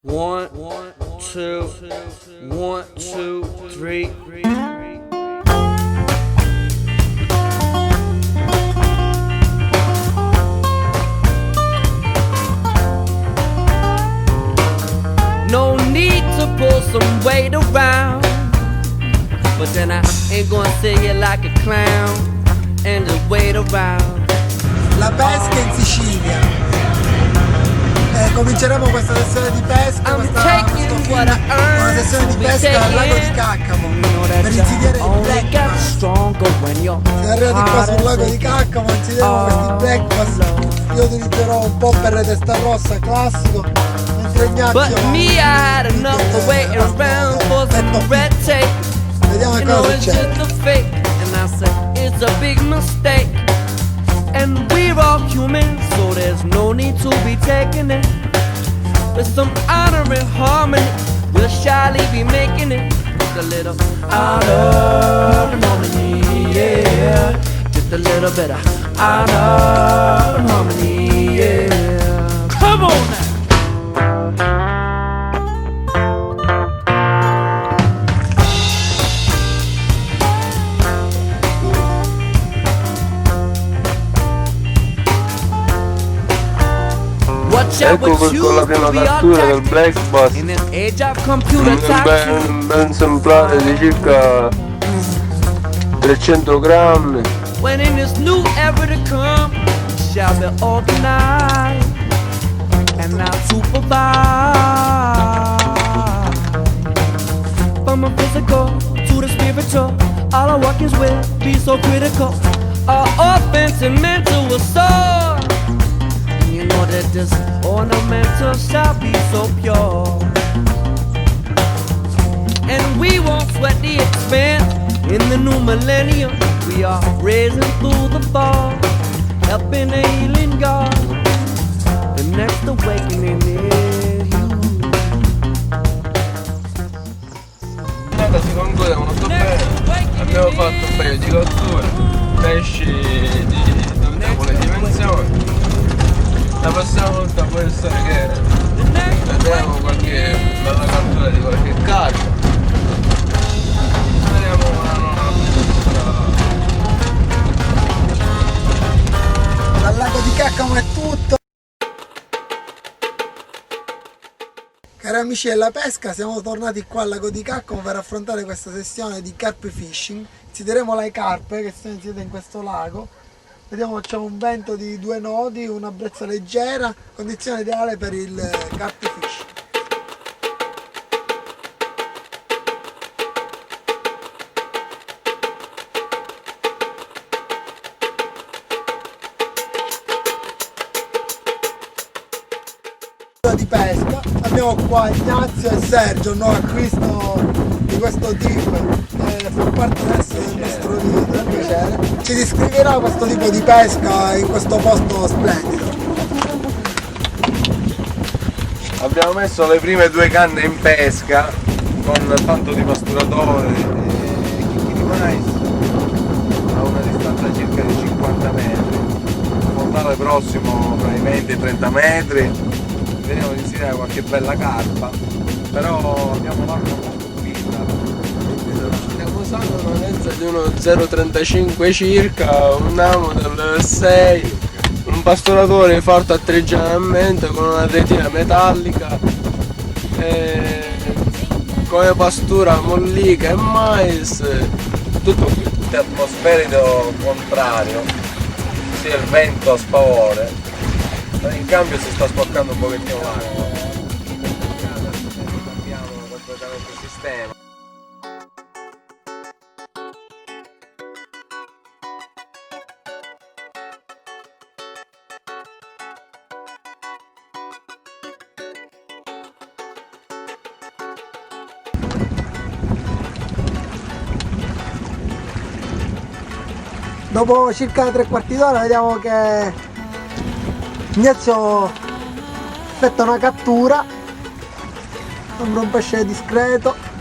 One, two, one, two, three. No need to pull some weight around, but then I ain't gonna sit here like a clown and just wait around. La pesca in Sicilia. Cominceremo questa sessione di pesca, una sessione di pesca al lago di Caccamo per insidiare il black bass. Siamo arrivati qua sul lago di Caccamo, insidiremo questi black bass. Io utilizzerò un po' per testa rossa classico, mentre Ignazio vediamo cosa succede. And we're all human, so there's no need to be taking it. With some honor and harmony, we'll shyly be making it. Just a little honor and harmony, yeah. Just a little bit of honor and harmony, yeah. Come on now. Ecco con la prenotazione del black bass, un ben esemplare di circa 300 grammi. When in this new era to come, we shall be organized and not supervised. From a physical to the spiritual, all our workings will be so critical. Our offense and mental assault. You know that this ornamental shall be so pure, and we won't sweat the expense. In the new millennium, we are raising through the fall, helping the healing God. The next awakening is you. Si conclude molto bene. Abbiamo fatto un paio di cotture, pesci di notevole dimensione. La prossima volta può essere che vedremo qualche bella cattura di qualche carpa. Speriamo una non Dal lago di Caccamo è tutto. Cari amici della pesca, siamo tornati qua al lago di Caccamo per affrontare questa sessione di carp fishing. Insideremo le carpe che sono inserite in questo lago. Vediamo, c'è un vento di 2 nodi, una brezza leggera, condizione ideale per il carp fish. Di pesca, abbiamo qua Ignazio e Sergio, un nuovo acquisto di questo team che fa parte adesso del nostro video, è un piacere. Ci descriverà questo tipo di pesca in questo posto splendido. Abbiamo messo le prime 2 canne in pesca con tanto di pasturatore e chicchi di mais a una distanza circa di 50 metri, un fondale prossimo tra i 20 e i 30 metri. Vediamo di inserire qualche bella carpa, però abbiamo l'acqua molto pulita. Stiamo usando una lenza di uno 0,35 circa, un amo del 6, un pasturatore fatto attrezzato con una retina metallica, come pastura mollica e mais, tutto qui atmosferico contrario, sia il vento a spavore. In cambio si sta sporcando un pochettino l'acqua. Cambiamo completamente il sistema. Dopo circa 3/4 d'ora vediamo che Ignazio effettua una cattura, sembra un pesce discreto.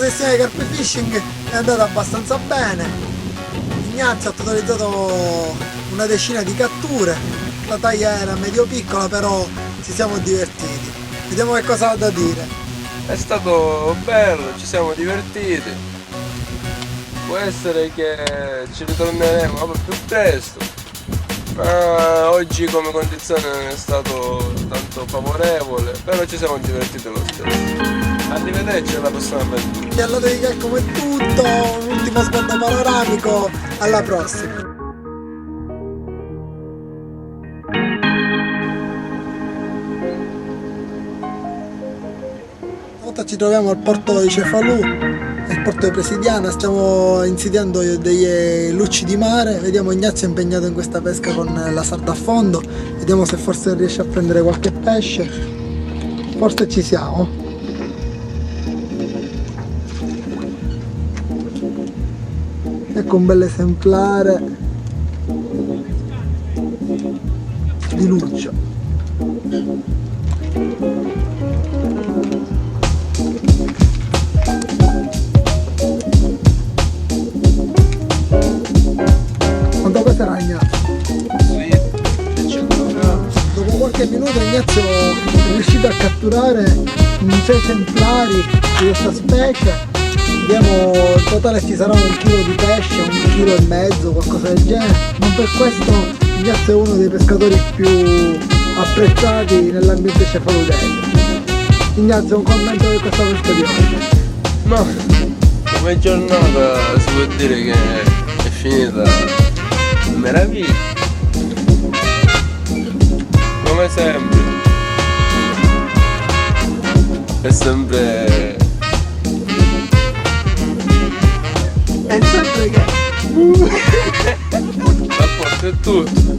nostra sessione di carpe fishing è andata abbastanza bene. Ignazio ha totalizzato una decina di catture, la taglia era medio piccola, però ci siamo divertiti. Vediamo che cosa ha da dire. È stato bello, ci siamo divertiti. Può essere che ci ritorneremo proprio più presto. Ma oggi come condizione non è stato tanto favorevole, però ci siamo divertiti lo stesso. Arrivederci alla prossima avventura. Ti allora di Giacomo è tutto, un ultimo sguardo panoramico, alla prossima. Stavolta ci troviamo al porto di Cefalù, il porto di Presidiana, stiamo insidiando dei lucci di mare, vediamo Ignazio è impegnato in questa pesca con la sarda a fondo, vediamo se forse riesce a prendere qualche pesce, forse ci siamo. Ecco un bel esemplare di luccio. Quanto peserà Ignazio? Dopo qualche minuto Ignazio è riuscito a catturare 6 esemplari di questa specie. Vediamo, in totale ci sarà 1 chilo di pesce, 1,5 kg, qualcosa del genere, ma per questo Ignazio è uno dei pescatori più apprezzati nell'ambiente cefaludese. Ignazio, un commento di questa pesca di oggi? Ma come giornata si può dire che è finita in meraviglia. Come sempre. È sempre... È sempre che... Rapporto è tutto.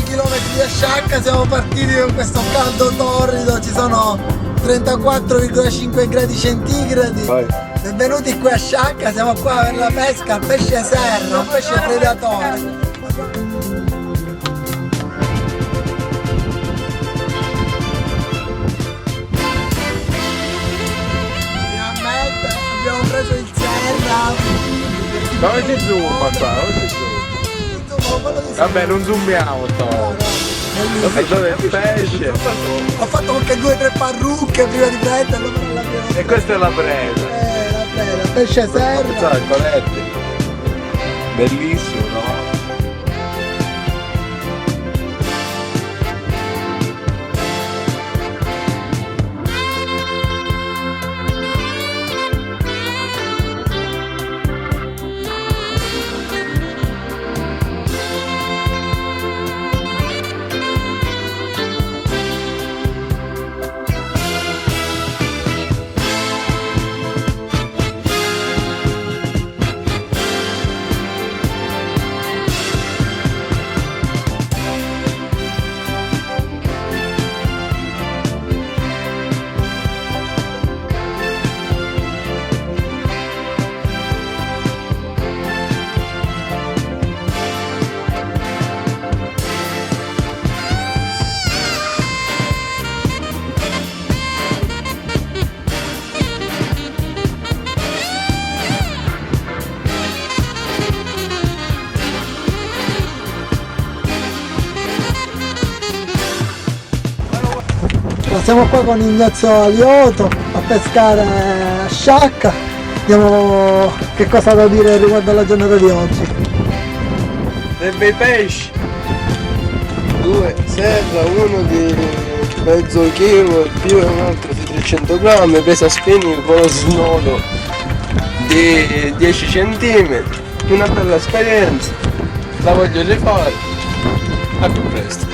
Chilometri di Asciacca, siamo partiti con questo caldo torrido, ci sono 34,5 gradi centigradi. Benvenuti qui a Sciacca, siamo qua per la pesca al pesce serra, un pesce predatore. Finalmente abbiamo preso il serra. Dove si zooma qua? Dove si zooma? Vabbè, non zoomiamo stavolta. E dove è il pesce? Ho fatto anche 2 o 3 parrucche prima di prenderlo, però l'abbiamo... E questa è la presa. La presa, pesce serra. Sai, coletti. Bellissimo, no? Siamo qua con Ignazio Alioto a pescare a Sciacca, vediamo che cosa ha da dire riguardo alla giornata di oggi. Dei bei pesci, 2 serra, uno di mezzo chilo, più un altro di 300 grammi, pesa spinning con lo snodo di 10 cm, una bella esperienza, la voglio rifare, a più presto.